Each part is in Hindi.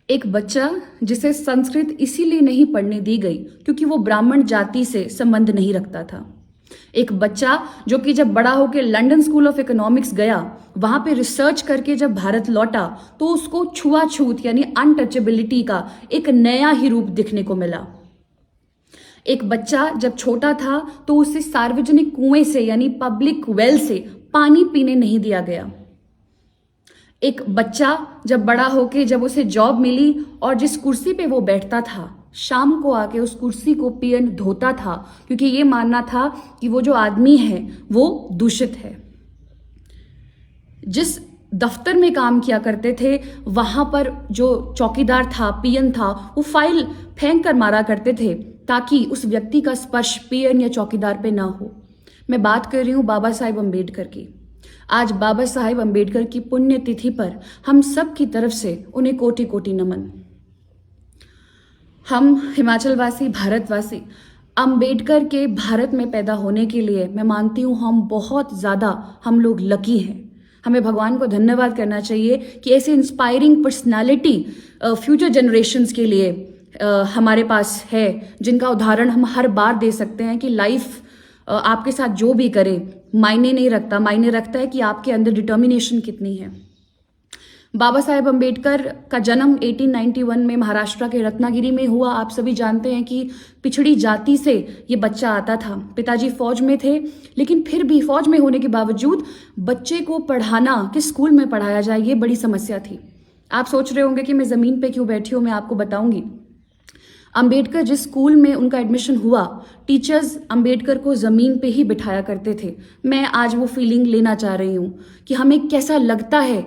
एक बच्चा जिसे संस्कृत इसीलिए नहीं पढ़ने दी गई क्योंकि वो ब्राह्मण जाति से संबंध नहीं रखता था। एक बच्चा जो कि जब बड़ा होकर लंदन स्कूल ऑफ इकोनॉमिक्स गया, वहां पे रिसर्च करके जब भारत लौटा तो उसको छुआछूत यानी अनटचेबिलिटी का एक नया ही रूप दिखने को मिला। एक बच्चा जब छोटा था तो उसे सार्वजनिक कुएं से यानी पब्लिक वेल से पानी पीने नहीं दिया गया। एक बच्चा जब बड़ा होके जब उसे जॉब मिली और जिस कुर्सी पे वो बैठता था, शाम को आके उस कुर्सी को पियन धोता था क्योंकि ये मानना था कि वो जो आदमी है वो दूषित है। जिस दफ्तर में काम किया करते थे वहां पर जो चौकीदार था, पियन था, वो फाइल फेंक कर मारा करते थे ताकि उस व्यक्ति का स्पर्श पियन या चौकीदार पे ना हो। मैं बात कर रही हूँ बाबा साहेब अम्बेडकर की। आज बाबा साहेब अम्बेडकर की पुण्यतिथि पर हम सब की तरफ से उन्हें कोटि कोटि नमन। हम हिमाचलवासी, भारतवासी अम्बेडकर के भारत में पैदा होने के लिए मैं मानती हूँ हम लोग लकी हैं। हमें भगवान को धन्यवाद करना चाहिए कि ऐसे इंस्पायरिंग पर्सनालिटी फ्यूचर जनरेशन्स के लिए हमारे पास है, जिनका उदाहरण हम हर बार दे सकते हैं कि लाइफ आपके साथ जो भी करे मायने नहीं रखता, मायने रखता है कि आपके अंदर डिटर्मिनेशन कितनी है। बाबा साहेब अम्बेडकर का जन्म 1891 में महाराष्ट्र के रत्नागिरी में हुआ। आप सभी जानते हैं कि पिछड़ी जाति से ये बच्चा आता था। पिताजी फौज में थे, लेकिन फिर भी फौज में होने के बावजूद बच्चे को पढ़ाना, किस स्कूल में पढ़ाया जाए, ये बड़ी समस्या थी। आप सोच रहे होंगे कि मैं ज़मीन पे क्यों बैठी हूँ, मैं आपको बताऊंगी। अंबेडकर जिस स्कूल में उनका एडमिशन हुआ, टीचर्स अंबेडकर को ज़मीन पे ही बिठाया करते थे। मैं आज वो फीलिंग लेना चाह रही हूँ कि हमें कैसा लगता है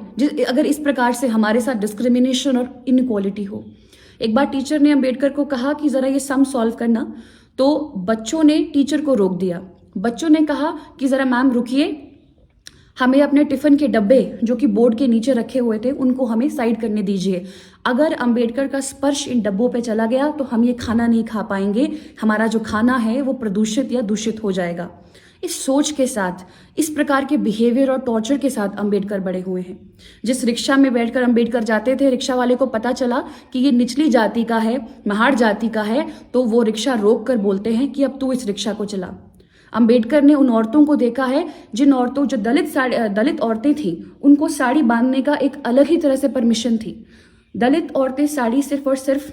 अगर इस प्रकार से हमारे साथ डिस्क्रिमिनेशन और इनइक्वालिटी हो। एक बार टीचर ने अंबेडकर को कहा कि ज़रा ये सम सॉल्व करना, तो बच्चों ने टीचर को रोक दिया। बच्चों ने कहा कि ज़रा मैम रुकिए, हमें अपने टिफ़िन के डब्बे जो कि बोर्ड के नीचे रखे हुए थे उनको हमें साइड करने दीजिए। अगर अंबेडकर का स्पर्श इन डब्बों पे चला गया तो हम ये खाना नहीं खा पाएंगे, हमारा जो खाना है वो प्रदूषित या दूषित हो जाएगा। इस सोच के साथ, इस प्रकार के बिहेवियर और टॉर्चर के साथ अंबेडकर बड़े हुए हैं। जिस रिक्शा में बैठकर अंबेडकर जाते थे, रिक्शा वाले को पता चला कि ये निचली जाति का है, महार जाति का है, तो वो रिक्शा रोक कर बोलते हैं कि अब तू इस रिक्शा को चला। अंबेडकर ने उन औरतों को देखा है जिन औरतों जो दलित औरतें थीं, उनको साड़ी बांधने का एक अलग ही तरह से परमिशन थी। दलित औरतें साड़ी सिर्फ और सिर्फ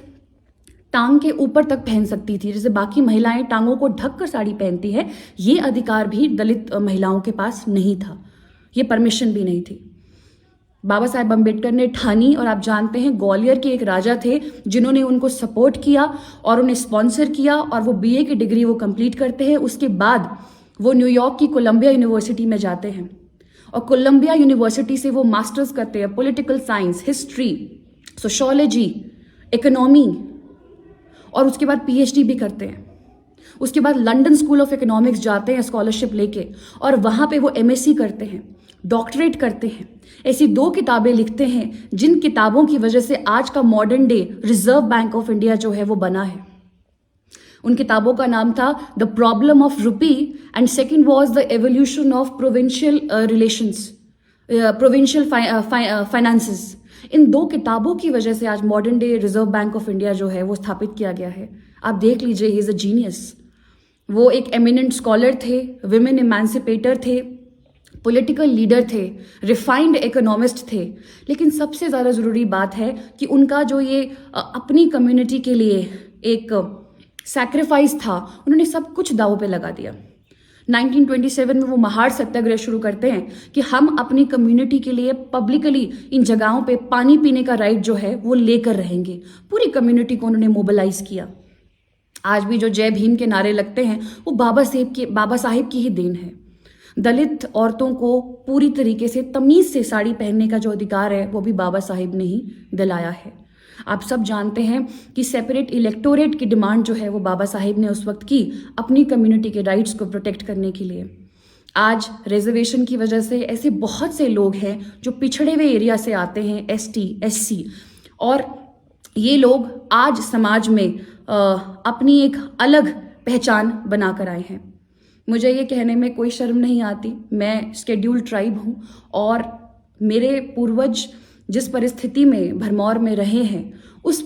टांग के ऊपर तक पहन सकती थी, जैसे बाकी महिलाएं टांगों को ढककर साड़ी पहनती है। ये अधिकार भी दलित महिलाओं के पास नहीं था, ये परमिशन भी नहीं थी। बाबा साहेब अम्बेडकर ने ठानी, और आप जानते हैं ग्वालियर के एक राजा थे जिन्होंने उनको सपोर्ट किया और उन्हें स्पॉन्सर किया, और वो बीए की डिग्री वो कंप्लीट करते हैं। उसके बाद वो न्यूयॉर्क की कोलंबिया यूनिवर्सिटी में जाते हैं और कोलंबिया यूनिवर्सिटी से वो मास्टर्स करते हैं political science, history, sociology, economy, और उसके बाद पीएचडी भी करते हैं। उसके बाद लंदन स्कूल ऑफ इकोनॉमिक्स जाते हैं स्कॉलरशिप लेके, और वहाँ पे वो एमएससी करते हैं, डॉक्टरेट करते हैं। ऐसी 2 किताबें लिखते हैं जिन किताबों की वजह से आज का modern day Reserve Bank of India जो है वो बना है। उन किताबों का नाम था the problem of rupee and second was the evolution of provincial relations, provincial finances. इन 2 किताबों की वजह से आज modern day Reserve Bank of India जो है वो स्थापित किया गया है। आप देख लीजिए, ही इज अ जीनियस। वो एक एमिनेंट स्कॉलर थे, विमेन एमेंसिपेटर थे, पॉलिटिकल लीडर थे, रिफाइंड इकोनॉमिस्ट थे। लेकिन सबसे ज़्यादा ज़रूरी बात है कि उनका जो ये अपनी कम्युनिटी के लिए एक सैक्रिफाइस था, उन्होंने सब कुछ दांव पे लगा दिया। 1927 में वो महार सत्याग्रह शुरू करते हैं कि हम अपनी कम्युनिटी के लिए पब्लिकली इन जगहों पे पानी पीने का राइट जो है वो लेकर रहेंगे। पूरी कम्युनिटी को उन्होंने मोबिलाइज किया। आज भी जो जय भीम के नारे लगते हैं वो बाबा साहेब की ही देन है। दलित औरतों को पूरी तरीके से तमीज से साड़ी पहनने का जो अधिकार है वो भी बाबा साहेब ने ही दिलाया है। आप सब जानते हैं कि सेपरेट इलेक्टोरेट की डिमांड जो है वो बाबा साहेब ने उस वक्त की, अपनी कम्युनिटी के राइट्स को प्रोटेक्ट करने के लिए। आज रिजर्वेशन की वजह से ऐसे बहुत से लोग हैं जो पिछड़े हुए एरिया से आते हैं, एसटी, एससी, और ये लोग आज समाज में अपनी एक अलग पहचान बनाकर आए हैं। मुझे ये कहने में कोई शर्म नहीं आती, मैं शेड्यूल्ड ट्राइब हूँ और मेरे पूर्वज जिस परिस्थिति में भरमौर में रहे हैं, उस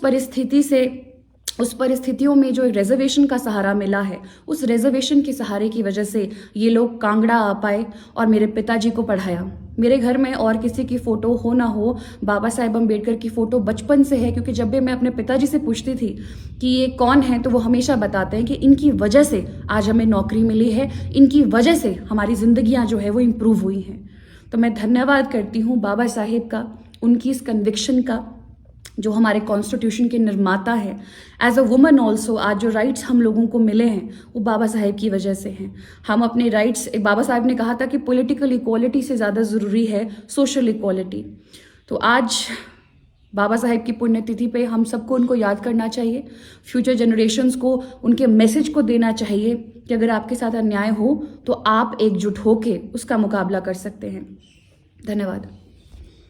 परिस्थितियों में जो रिजर्वेशन का सहारा मिला है, उस रिजर्वेशन के सहारे की वजह से ये लोग कांगड़ा आ पाए और मेरे पिताजी को पढ़ाया। मेरे घर में और किसी की फ़ोटो हो ना हो, बाबा साहेब अम्बेडकर की फ़ोटो बचपन से है, क्योंकि जब भी मैं अपने पिताजी से पूछती थी कि ये कौन है, तो वो हमेशा बताते हैं कि इनकी वजह से आज हमें नौकरी मिली है, इनकी वजह से हमारी ज़िंदगियाँ जो है वो इम्प्रूव हुई हैं। तो मैं धन्यवाद करती हूँ बाबा साहेब का, उनकी इस कन्विक्शन का, जो हमारे कॉन्स्टिट्यूशन के निर्माता है। एज अ वुमन ऑल्सो आज जो राइट्स हम लोगों को मिले हैं वो बाबा साहेब की वजह से हैं। हम अपने राइट्स, बाबा साहेब ने कहा था कि पॉलिटिकल इक्वालिटी से ज़्यादा ज़रूरी है सोशल इक्वालिटी। तो आज बाबा साहेब की पुण्यतिथि पे हम सबको उनको याद करना चाहिए, फ्यूचर जनरेशन्स को उनके मैसेज को देना चाहिए कि अगर आपके साथ अन्याय हो तो आप एकजुट होकर उसका मुकाबला कर सकते हैं। धन्यवाद।